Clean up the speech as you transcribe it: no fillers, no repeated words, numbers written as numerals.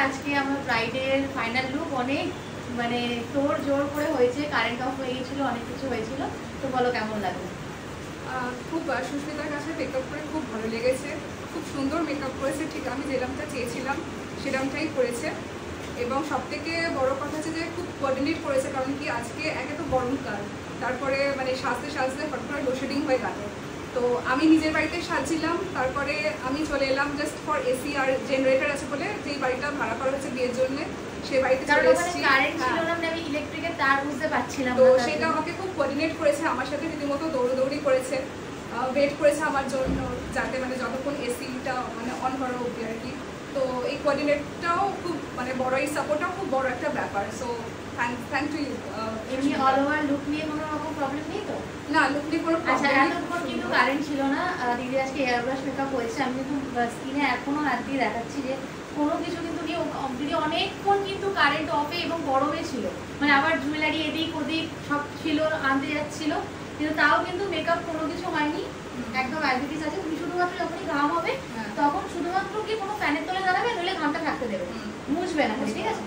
আজকে আমার ব্রাইডের final look অনেক মানে তোড় জোড় করে হয়েছে, কারেন্ট অফ হয়ে গেছিলো, অনেক কিছু হয়েছিল। তো বলো কেমন লাগলো? খুব সুস্মিতার কাছে মেকআপ করে খুব ভালো লেগেছে, খুব সুন্দর মেকআপ করেছে, ঠিক আমি যেরকমটা চেয়েছিলাম সেরকমটাই করেছে। এবং সবথেকে বড় কথা হচ্ছে যে খুব কোঅর্ডিনেট করেছে, কারণ কি আজকে একে তো গরমকাল, তারপরে মানে সাজতে সাজতে হঠাৎ করে লোডশেডিং হয়ে গেল। তো আমি নিজের বাড়িতে সাজছিলাম, তারপরে আমি চলে এলাম জাস্ট ফর এসি আর জেনারেটর আছে বলে, যেই বাড়িটা ভাড়া করা হচ্ছে বিয়ের জন্য সেই বাড়িতে চলে এসেছি। কারেন্ট ছিল না, আমি ইলেকট্রিকের তার বুঝতে পারছিলাম তো সেটা আমাকে খুব কোঅর্ডিনেট করেছে, আমার সাথে রীতিমতো দৌড়দৌড়ি করেছে, ওয়েট করেছে আমার জন্য, যাতে মানে যতক্ষণ এসিটা মানে অন করা অবধি আর কি। তো এই কোঅর্ডিনেটটাও খুব মানে বড়, এই সাপোর্টটাও খুব বড় একটা ব্যাপার। So thank to you. এমনি অল ওভার লুক নিয়ে কোনো রকম প্রবলেম নেই তো? না, লুক নিয়ে কোনো প্রবলেম আচ্ছা, নেই। এতক্ষণ কিন্তু কারেন্ট ছিল না, দিদি আজকে এয়ার ব্রাশ মেকআপ হয়েছে। আমি কিন্তু স্কিনে এখনো হাত দিয়ে দেখাচ্ছি যে কোনো কিছু কিন্তু নিয়ে দিদি অনেকক্ষণ কিন্তু কারেন্ট অফে এবং গরমে ছিল, মানে আবার জুয়েলারি এদিক ওদিক সব ছিল, আনতে যাচ্ছিল, কিন্তু তাও কিন্তু মেকআপ কোনো কিছু হয়নি, একদম অ্যাজ আছে। তুমি শুধুমাত্র যখনই ঘাম হবে তখন শুধুমাত্র কি কোনো ফ্যানের তলে দাঁড়াবে, নইলে ঘামটা থাকতে দেবে, মুছবে না, ঠিক আছে?